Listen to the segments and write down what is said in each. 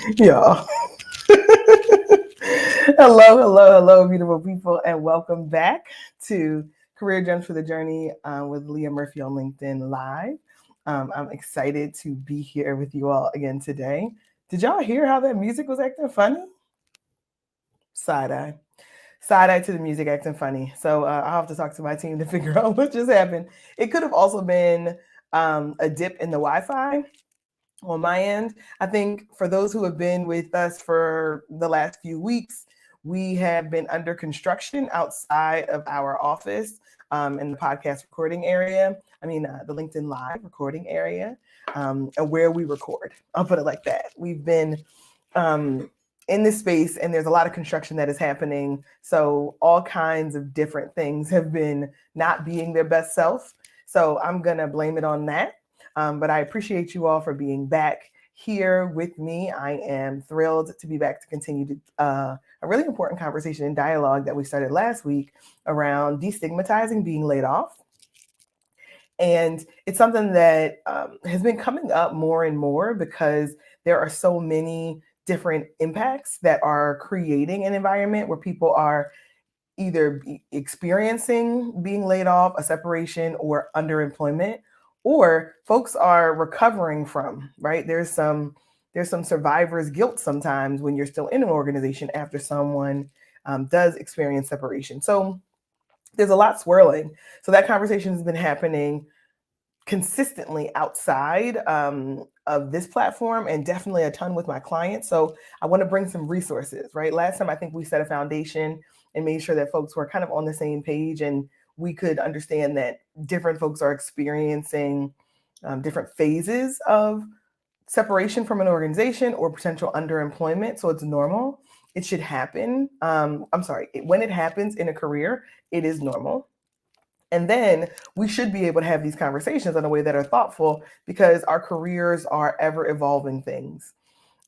Yeah. Hello, beautiful people, and welcome back to Career Gems for the Journey with Leah Murphy on LinkedIn Live. I'm excited to be here with you all again today. Did y'all hear how that music was acting funny? Side eye. Side eye to the music acting funny. So I'll have to talk to my team to figure out what just happened. It could have also been a dip in the Wi Fi on my end. I think for those who have been with us for the last few weeks, we have been under construction outside of our office in the podcast recording area. The LinkedIn Live recording area, where we record. I'll put it like that. We've been um, in this space, and there's a lot of construction that is happening. So all kinds of different things have been not being their best self. So I'm gonna blame it on that. But I appreciate you all for being back here with me. I am thrilled to be back to continue a really important conversation and dialogue that we started last week around destigmatizing being laid off. And it's something that has been coming up more and more because there are so many different impacts that are creating an environment where people are either experiencing being laid off, a separation, or underemployment, or folks are recovering from, right? There's some survivor's guilt sometimes when you're still in an organization after someone does experience separation. So there's a lot swirling. So that conversation has been happening consistently outside of this platform, and definitely a ton with my clients. So I want to bring some resources, right? Last time I think we set a foundation and made sure that folks were kind of on the same page, and we could understand that different folks are experiencing different phases of separation from an organization or potential underemployment. So it's normal. It should happen. When it happens in a career, it is normal. And then we should be able to have these conversations in a way that are thoughtful because our careers are ever evolving things.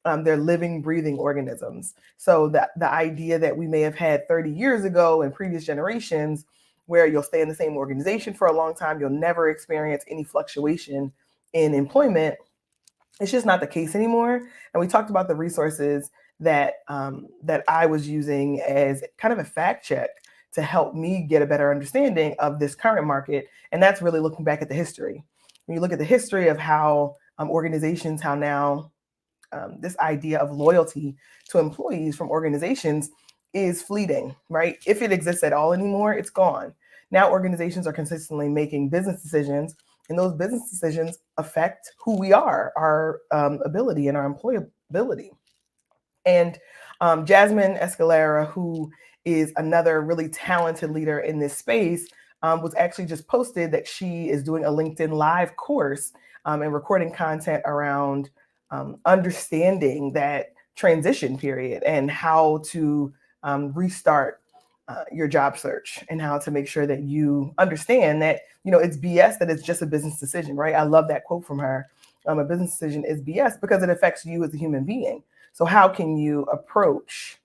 They're living, breathing organisms. So the idea that we may have had 30 years ago in previous generations, where you'll stay in the same organization for a long time, you'll never experience any fluctuation in employment, it's just not the case anymore. And we talked about the resources that I was using as kind of a fact check to help me get a better understanding of this current market. And that's really looking back at the history. When you look at the history of how organizations, how now this idea of loyalty to employees from organizations is fleeting, right? If it exists at all anymore, it's gone. Now organizations are consistently making business decisions, and those business decisions affect who we are, our ability and our employability. And Jasmine Escalera, who is another really talented leader in this space, was actually just posted that she is doing a LinkedIn Live course and recording content around understanding that transition period and how to restart your job search and how to make sure that you understand that, it's BS that it's just a business decision, right? I love that quote from her. A business decision is BS because it affects you as a human being. So how can you approach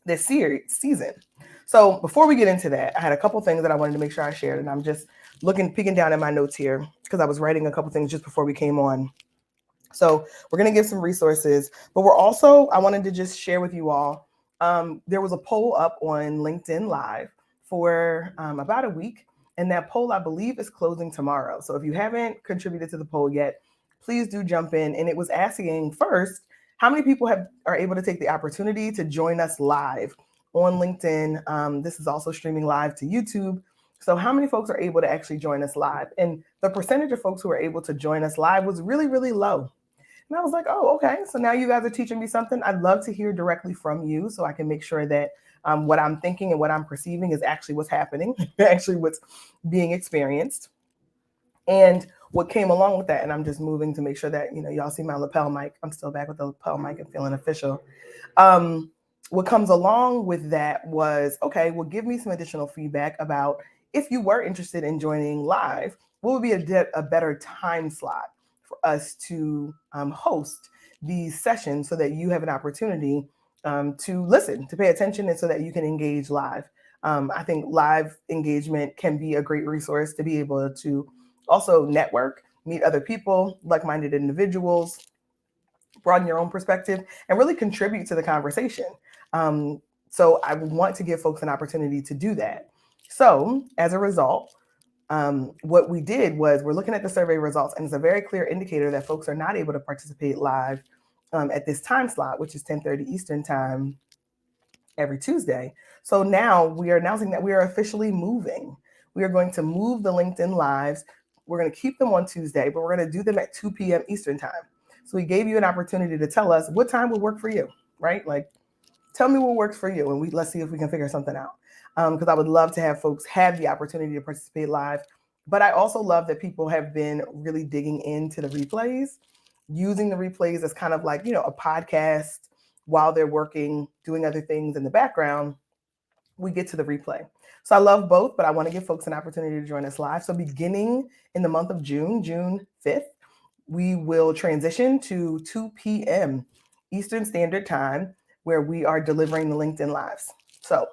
this season? So before we get into that, I had a couple things that I wanted to make sure I shared, and I'm just peeking down at my notes here because I was writing a couple things just before we came on. So we're going to give some resources, but I wanted to just share with you all, there was a poll up on LinkedIn Live for about a week, and that poll, I believe, is closing tomorrow. So if you haven't contributed to the poll yet, please do jump in. And it was asking first, how many people are able to take the opportunity to join us live on LinkedIn? This is also streaming live to YouTube. So how many folks are able to actually join us live? And the percentage of folks who are able to join us live was really, really low. And I was like, oh, okay. So now you guys are teaching me something. I'd love to hear directly from you so I can make sure that what I'm thinking and what I'm perceiving is actually what's happening, actually what's being experienced. And what came along with that, and I'm just moving to make sure that, y'all see my lapel mic. I'm still back with the lapel mic and feeling official. What comes along with that was, okay, well, give me some additional feedback about if you were interested in joining live, what would be a better time slot for us to host these sessions so that you have an opportunity to listen, to pay attention, and so that you can engage live. I think live engagement can be a great resource to be able to also network, meet other people, like-minded individuals, broaden your own perspective, and really contribute to the conversation. So I want to give folks an opportunity to do that. So as a result, what we did was we're looking at the survey results, and it's a very clear indicator that folks are not able to participate live at this time slot, which is 10:30 Eastern time every Tuesday. So now we are announcing that we are officially moving. We are going to move the LinkedIn Lives. We're going to keep them on Tuesday, but we're going to do them at 2 p.m. Eastern time. So we gave you an opportunity to tell us what time would work for you, right? Like, tell me what works for you, and let's see if we can figure something out. Because I would love to have folks have the opportunity to participate live. But I also love that people have been really digging into the replays, using the replays as kind of like, a podcast while they're working, doing other things in the background. We get to the replay. So I love both, but I want to give folks an opportunity to join us live. So beginning in the month of June 5th, we will transition to 2 p.m. Eastern Standard Time, where we are delivering the LinkedIn Lives. So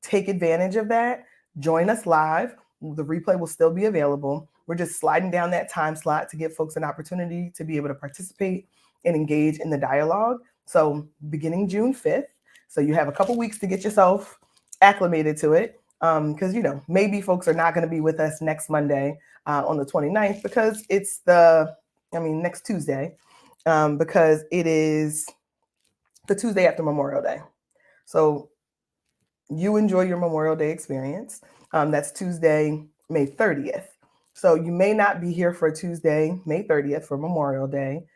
take advantage of that. Join us live. The replay will still be available. We're just sliding down that time slot to give folks an opportunity to be able to participate and engage in the dialogue. So beginning June 5th. So you have a couple weeks to get yourself acclimated to it. Because, maybe folks are not going to be with us next Monday on the 29th because it's next Tuesday, because it is the Tuesday after Memorial Day. So you enjoy your Memorial Day experience. That's Tuesday, May 30th. So you may not be here for Tuesday, May 30th for Memorial Day.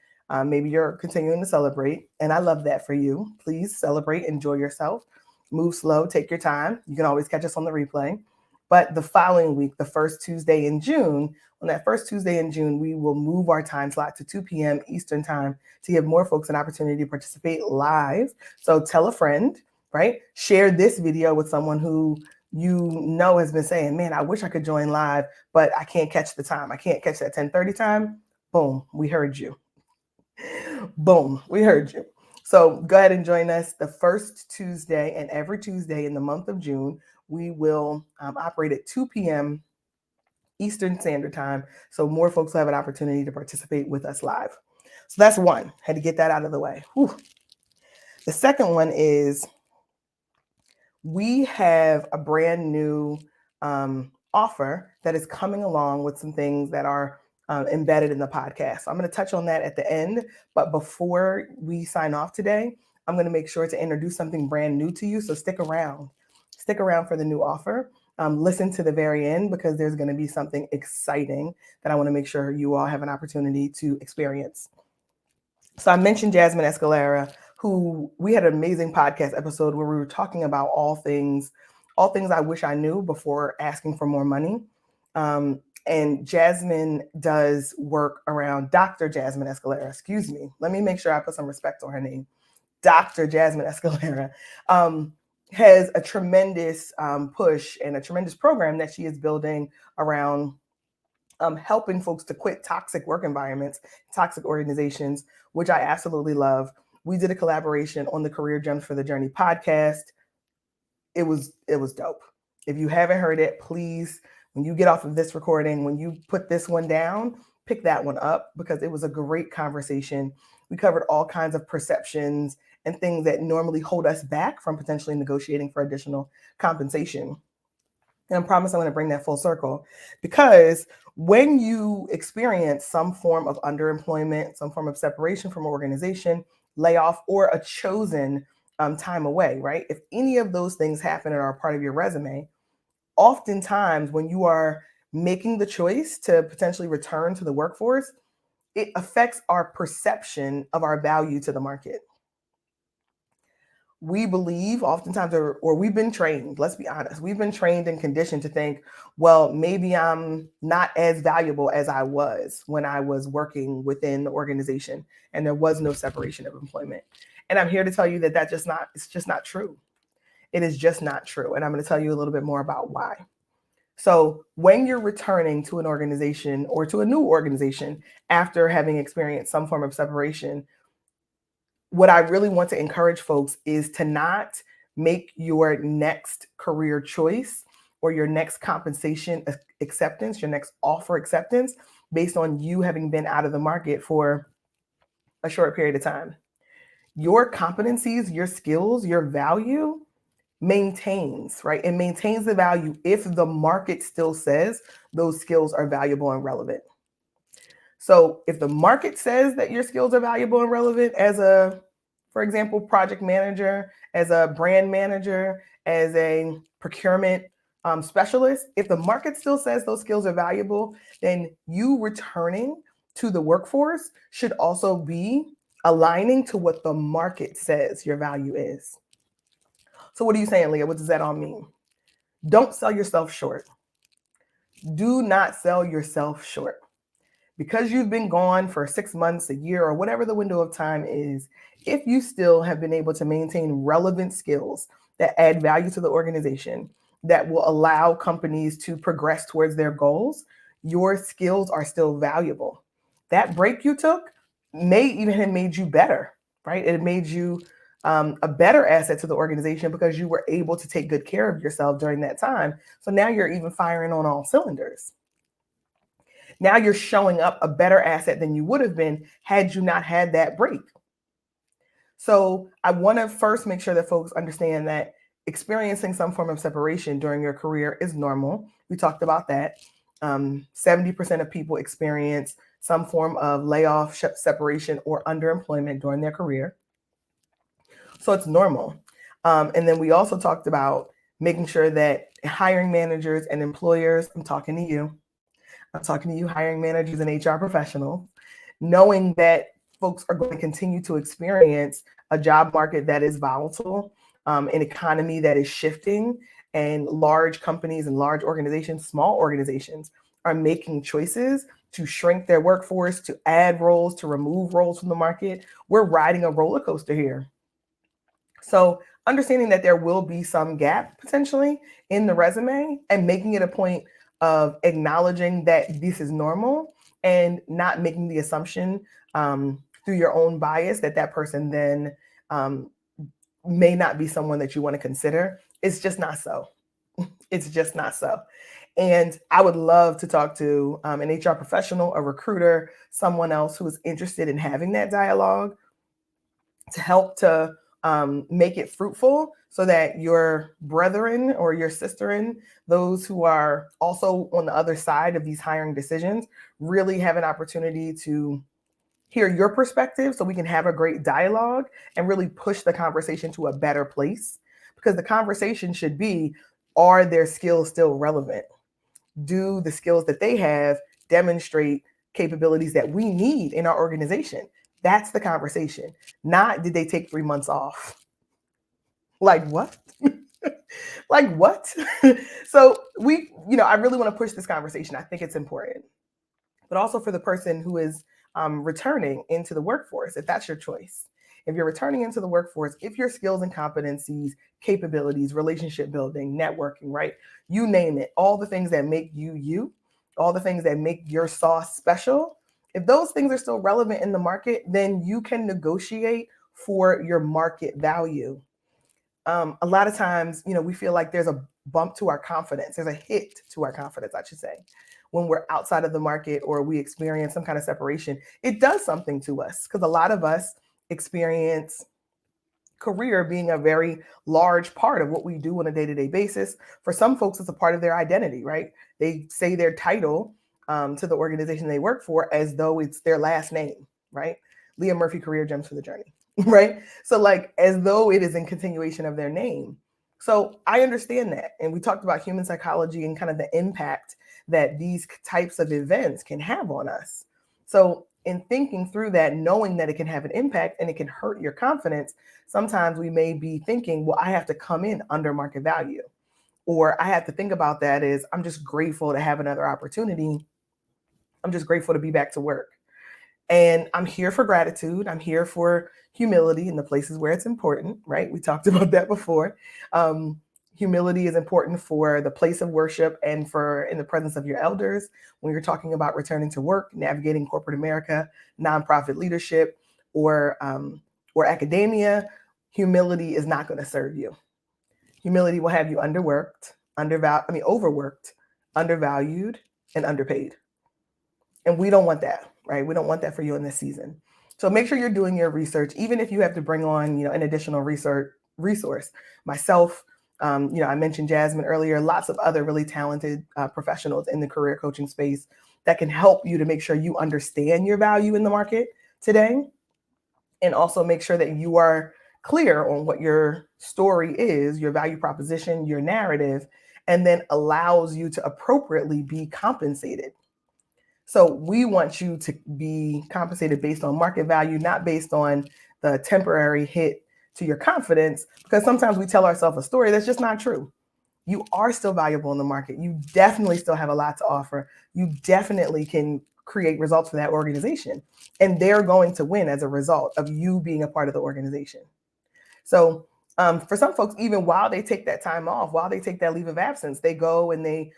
Maybe you're continuing to celebrate, and I love that for you. Please celebrate, enjoy yourself, move slow, take your time. You can always catch us on the replay. But the following week, the first Tuesday in June, on that first Tuesday in June, we will move our time slot to 2 p.m. Eastern time to give more folks an opportunity to participate live. So tell a friend, right? Share this video with someone who has been saying, man, I wish I could join live, but I can't catch the time. I can't catch that 10:30 time. Boom, we heard you. Boom, we heard you. So go ahead and join us the first Tuesday, and every Tuesday in the month of June, we will operate at 2 p.m. Eastern Standard Time, so more folks will have an opportunity to participate with us live. So that's one. Had to get that out of the way. Whew. The second one is we have a brand new offer that is coming along with some things that are embedded in the podcast. So I'm going to touch on that at the end. But before we sign off today, I'm going to make sure to introduce something brand new to you. So stick around. Stick around for the new offer. Listen to the very end because there's going to be something exciting that I want to make sure you all have an opportunity to experience. So I mentioned Jasmine Escalera, who we had an amazing podcast episode where we were talking about all things I wish I knew before asking for more money. And Jasmine does work around Dr. Jasmine Escalera. Excuse me. Let me make sure I put some respect on her name. Dr. Jasmine Escalera has a tremendous push and a tremendous program that she is building around helping folks to quit toxic work environments, toxic organizations, which I absolutely love. We did a collaboration on the Career Gems for the Journey podcast. It was dope. If you haven't heard it, please, when you get off of this recording, when you put this one down, pick that one up because it was a great conversation. We covered all kinds of perceptions and things that normally hold us back from potentially negotiating for additional compensation. And I promise I'm going to bring that full circle because when you experience some form of underemployment, some form of separation from an organization, layoff, or a chosen time away, right? If any of those things happen and are part of your resume, oftentimes when you are making the choice to potentially return to the workforce, it affects our perception of our value to the market. We believe oftentimes, or we've been trained, let's be honest, we've been trained and conditioned to think, well, maybe I'm not as valuable as I was when I was working within the organization and there was no separation of employment. And I'm here to tell you that it's just not true. It is just not true. And I'm going to tell you a little bit more about why. So when you're returning to an organization or to a new organization after having experienced some form of separation, what I really want to encourage folks is to not make your next career choice or your next compensation acceptance, your next offer acceptance based on you having been out of the market for a short period of time. Your competencies, your skills, your value maintains, right? It maintains the value if the market still says those skills are valuable and relevant. So if the market says that your skills are valuable and relevant as a, for example, project manager, as a brand manager, as a procurement specialist, if the market still says those skills are valuable, then you returning to the workforce should also be aligning to what the market says your value is. So what are you saying, Leah? What does that all mean? Don't sell yourself short. Do not sell yourself short. Because you've been gone for 6 months, a year, or whatever the window of time is, if you still have been able to maintain relevant skills that add value to the organization, that will allow companies to progress towards their goals, your skills are still valuable. That break you took may even have made you better, right? It made you a better asset to the organization because you were able to take good care of yourself during that time. So now you're even firing on all cylinders. Now you're showing up a better asset than you would have been had you not had that break. So I want to first make sure that folks understand that experiencing some form of separation during your career is normal. We talked about that. 70% of people experience some form of layoff, separation, or underemployment during their career. So it's normal. And then we also talked about making sure that hiring managers and employers, I'm talking to you, hiring managers and HR professionals, knowing that folks are going to continue to experience a job market that is volatile, an economy that is shifting, and large companies and large organizations, small organizations, are making choices to shrink their workforce, to add roles, to remove roles from the market. We're riding a roller coaster here. So understanding that there will be some gap potentially in the resume and making it a point of acknowledging that this is normal and not making the assumption through your own bias that person then may not be someone that you want to consider. It's just not so. It's just not so. And I would love to talk to an HR professional, a recruiter, someone else who is interested in having that dialogue to help to make it fruitful so that your brethren or your sisterin, those who are also on the other side of these hiring decisions, really have an opportunity to hear your perspective so we can have a great dialogue and really push the conversation to a better place. Because the conversation should be, are their skills still relevant? Do the skills that they have demonstrate capabilities that we need in our organization? That's the conversation. Not, did they take 3 months off? Like what? Like what? So I really want to push this conversation. I think it's important. But also for the person who is returning into the workforce, if that's your choice. If you're returning into the workforce, if your skills and competencies, capabilities, relationship building, networking, right? You name it, all the things that make you you, all the things that make your sauce special, if those things are still relevant in the market, then you can negotiate for your market value. A lot of times, we feel like there's a bump to our confidence. There's a hit to our confidence, I should say, when we're outside of the market or we experience some kind of separation. It does something to us because a lot of us experience career being a very large part of what we do on a day-to-day basis. For some folks, it's a part of their identity, right? They say their title to the organization they work for as though it's their last name, right? Leah Murphy, Career Gems for the Journey, right? So like as though it is in continuation of their name. So I understand that. And we talked about human psychology and kind of the impact that these types of events can have on us. So in thinking through that, knowing that it can have an impact and it can hurt your confidence, sometimes we may be thinking, well, I have to come in under market value. Or I have to think about that as I'm just grateful to have another opportunity. I'm just grateful to be back to work. And I'm here for gratitude. I'm here for humility in the places where it's important, right? We talked about that before. Humility is important for the place of worship and for in the presence of your elders. When you're talking about returning to work, navigating corporate America, nonprofit leadership, or academia, humility is not going to serve you. Humility will have you overworked, undervalued, and underpaid. And we don't want that, right? We don't want that for you in this season. So make sure you're doing your research, even if you have to bring on, an additional resource. Myself, I mentioned Jasmine earlier, lots of other really talented professionals in the career coaching space that can help you to make sure you understand your value in the market today, and also make sure that you are clear on what your story is, your value proposition, your narrative, and then allows you to appropriately be compensated. So we want you to be compensated based on market value, not based on the temporary hit to your confidence, because sometimes we tell ourselves a story that's just not true. You are still valuable in the market. You definitely still have a lot to offer. You definitely can create results for that organization, and they're going to win as a result of you being a part of the organization. So for some folks, even while they take that time off, while they take that leave of absence, they go and they,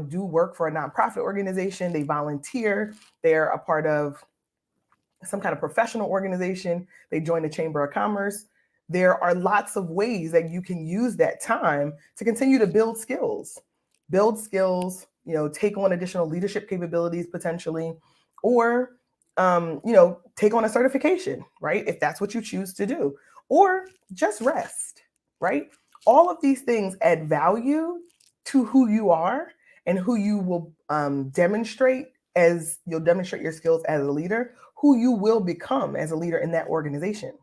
do work for a nonprofit organization. They volunteer. They're a part of some kind of professional organization. They join the Chamber of Commerce. There are lots of ways that you can use that time to continue to build skills, take on additional leadership capabilities potentially, or, take on a certification, right? If that's what you choose to do, or just rest, right? All of these things add value to who you are and who you will demonstrate as you'll demonstrate your skills as a leader, who you will become as a leader in that organization.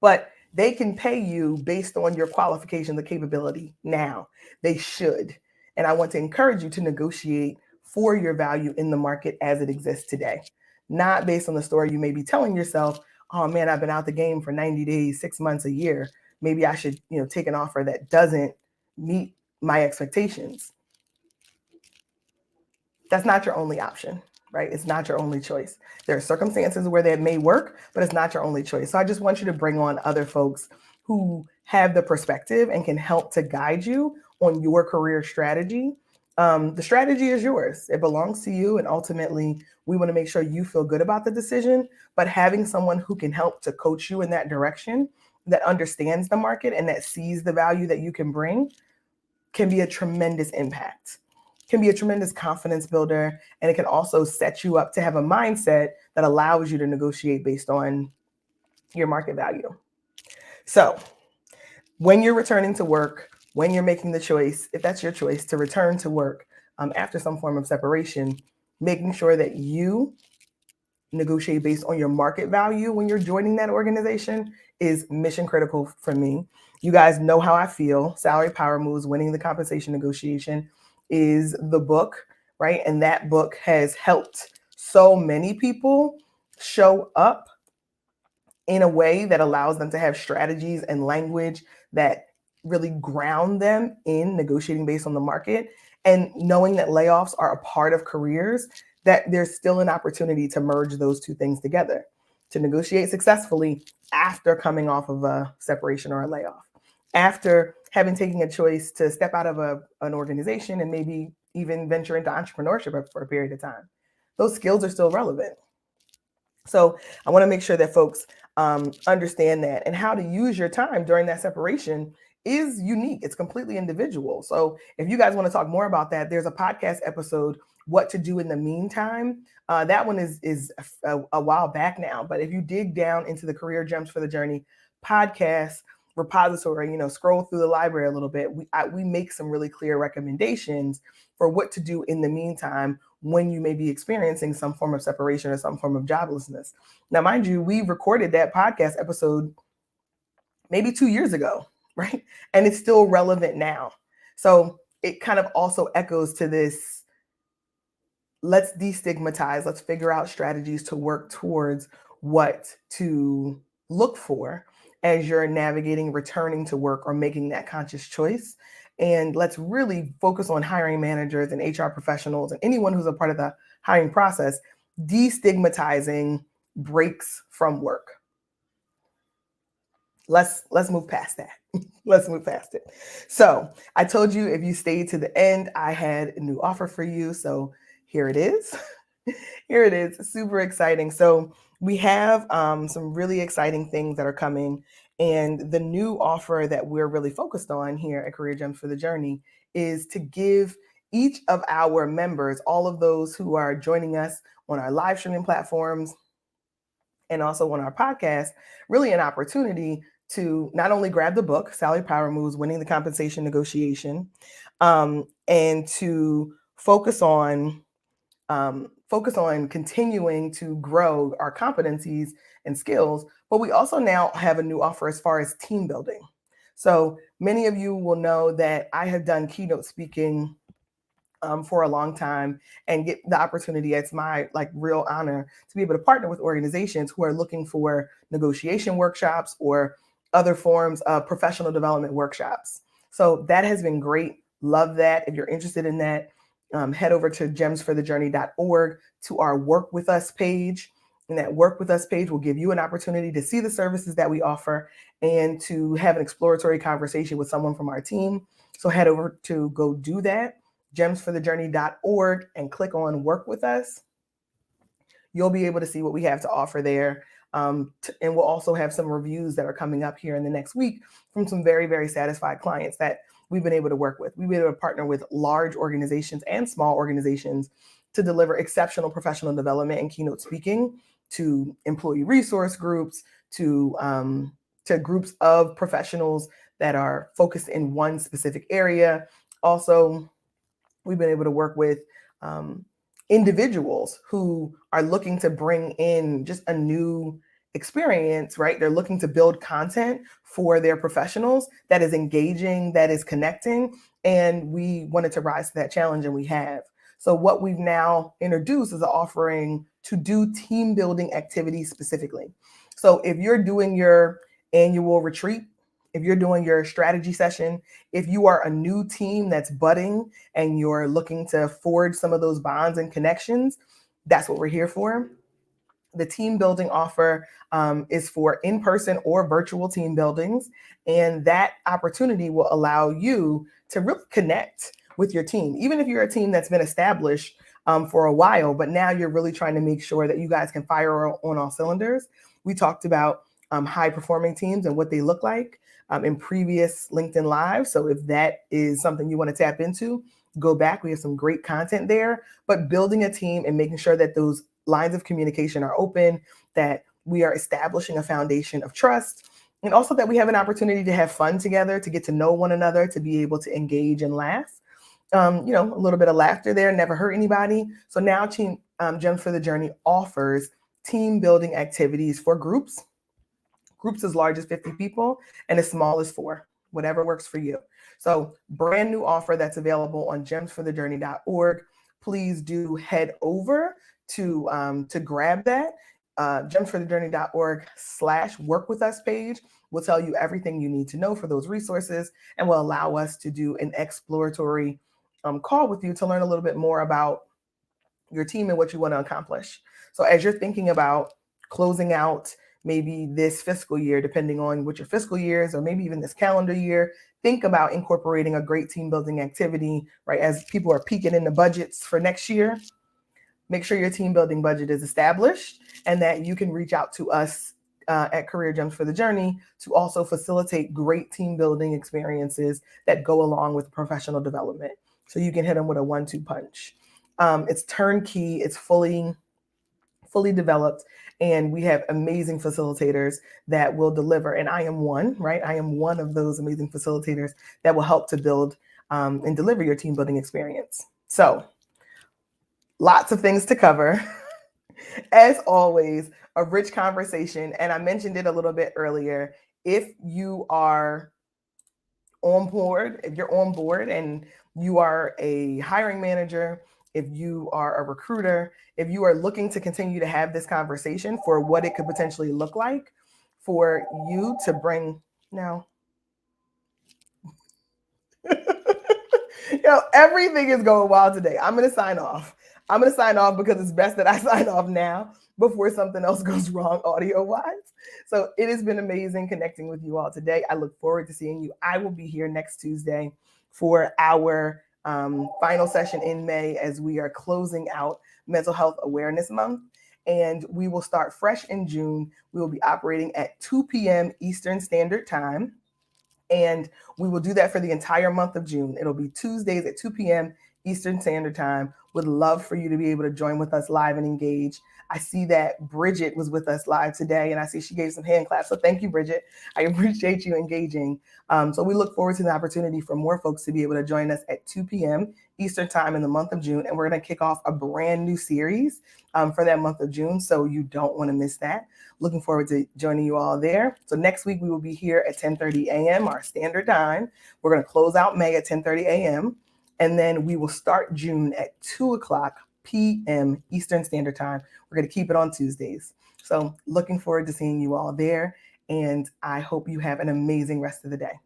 But they can pay you based on your qualifications and capability now. They should. And I want to encourage you to negotiate for your value in the market as it exists today, not based on the story you may be telling yourself, oh man, I've been out the game for 90 days, 6 months, a year. Maybe I should, take an offer that doesn't meet my expectations. That's not your only option, right? It's not your only choice. There are circumstances where that may work, but it's not your only choice. So I just want you to bring on other folks who have the perspective and can help to guide you on your career strategy. The strategy is yours. It belongs to you. And ultimately, we want to make sure you feel good about the decision, but having someone who can help to coach you in that direction, that understands the market and that sees the value that you can bring, can be a tremendous impact, can be a tremendous confidence builder, and it can also set you up to have a mindset that allows you to negotiate based on your market value. So when you're returning to work, when you're making the choice, if that's your choice, to return to work after some form of separation, making sure that you negotiate based on your market value when you're joining that organization is mission critical for me. You guys know how I feel. Salary Power Moves, Winning the Compensation Negotiation is the book, right? And that book has helped so many people show up in a way that allows them to have strategies and language that really ground them in negotiating based on the market, and knowing that layoffs are a part of careers, that there's still an opportunity to merge those two things together, to negotiate successfully after coming off of a separation or a layoff, after having taken a choice to step out of an organization and maybe even venture into entrepreneurship for a period of time. Those skills are still relevant. So I want to make sure that folks understand that, and how to use your time during that separation is unique. It's completely individual. So if you guys want to talk more about that, there's a podcast episode, What to Do in the Meantime. That one is a while back now, but if you dig down into the Career Gems for the Journey podcast repository, scroll through the library a little bit, we make some really clear recommendations for what to do in the meantime when you may be experiencing some form of separation or some form of joblessness. Now, mind you, we recorded that podcast episode maybe 2 years ago, right? And it's still relevant now. So it kind of also echoes to this, let's destigmatize, let's figure out strategies to work towards what to look for as you're navigating returning to work or making that conscious choice. And let's really focus on hiring managers and HR professionals and anyone who's a part of the hiring process, destigmatizing breaks from work. Let's move past that. Let's move past it. So I told you, if you stayed to the end, I had a new offer for you. So here it is. Here it is. Super exciting. So we have some really exciting things that are coming. And the new offer that we're really focused on here at Career Gems for the Journey is to give each of our members, all of those who are joining us on our live streaming platforms and also on our podcast, really an opportunity to not only grab the book, Salary Power Moves, Winning the Compensation Negotiation, and to focus on continuing to grow our competencies and skills. But we also now have a new offer as far as team building. So many of you will know that I have done keynote speaking for a long time and get the opportunity. It's my real honor to be able to partner with organizations who are looking for negotiation workshops or other forms of professional development workshops. So that has been great. Love that. If you're interested in that, head over to gemsforthejourney.org to our Work With Us page. And that Work With Us page will give you an opportunity to see the services that we offer and to have an exploratory conversation with someone from our team. So head over to go do that, gemsforthejourney.org, and click on Work With Us. You'll be able to see what we have to offer there. And we'll also have some reviews that are coming up here in the next week from some very, very satisfied clients that we've been able to work with. We've been able to partner with large organizations and small organizations to deliver exceptional professional development and keynote speaking to employee resource groups, to groups of professionals that are focused in one specific area. Also, we've been able to work with individuals who are looking to bring in just a new experience, right? They're looking to build content for their professionals that is engaging, that is connecting, and we wanted to rise to that challenge, and we have. So what we've now introduced is an offering to do team building activities specifically. So if you're doing your annual retreat, if you're doing your strategy session, if you are a new team that's budding and you're looking to forge some of those bonds and connections, that's what we're here for. The team building offer is for in-person or virtual team buildings. And that opportunity will allow you to really connect with your team, even if you're a team that's been established for a while, but now you're really trying to make sure that you guys can fire on all cylinders. We talked about high performing teams and what they look like in previous LinkedIn Live. So if that is something you want to tap into, go back. We have some great content there. But building a team and making sure that those lines of communication are open, that we are establishing a foundation of trust, and also that we have an opportunity to have fun together, to get to know one another, to be able to engage and laugh. A little bit of laughter there never hurt anybody. So now Gems for the Journey offers team building activities for groups as large as 50 people and as small as 4, whatever works for you. So brand new offer that's available on gemsforthejourney.org. Please do head over to grab that. gemsforthejourney.org/work with us page will tell you everything you need to know for those resources and will allow us to do an exploratory call with you to learn a little bit more about your team and what you want to accomplish. So as you're thinking about closing out maybe this fiscal year, depending on what your fiscal year is, or maybe even this calendar year, think about incorporating a great team building activity, right? As people are peeking in the budgets for next year, make sure your team building budget is established and that you can reach out to us at Career Gems for the Journey to also facilitate great team building experiences that go along with professional development. So you can hit them with a 1-2 punch. It's turnkey, it's fully developed, and we have amazing facilitators that will deliver. And I am one, right? I am one of those amazing facilitators that will help to build and deliver your team building experience. So lots of things to cover. As always, a rich conversation. And I mentioned it a little bit earlier. If you are on board, if you're on board and you are a hiring manager, if you are a recruiter, if you are looking to continue to have this conversation for what it could potentially look like for you to bring now. Everything is going wild today. I'm going to sign off. Because it's best that I sign off now before something else goes wrong audio-wise. So it has been amazing connecting with you all today. I look forward to seeing you. I will be here next Tuesday for our final session in May as we are closing out Mental Health Awareness Month. And we will start fresh in June. We will be operating at 2 p.m. Eastern Standard Time. And we will do that for the entire month of June. It'll be Tuesdays at 2 p.m. Eastern Standard Time. Would love for you to be able to join with us live and engage. I see that Bridget was with us live today, and I see she gave some hand claps. So thank you, Bridget. I appreciate you engaging. So we look forward to the opportunity for more folks to be able to join us at 2 p.m. Eastern time in the month of June. And we're going to kick off a brand new series for that month of June. So you don't want to miss that. Looking forward to joining you all there. So next week we will be here at 10:30 a.m., our standard time. We're going to close out May at 10:30 a.m. And then we will start June at 2 o'clock p.m. Eastern Standard Time. We're going to keep it on Tuesdays. So looking forward to seeing you all there. And I hope you have an amazing rest of the day.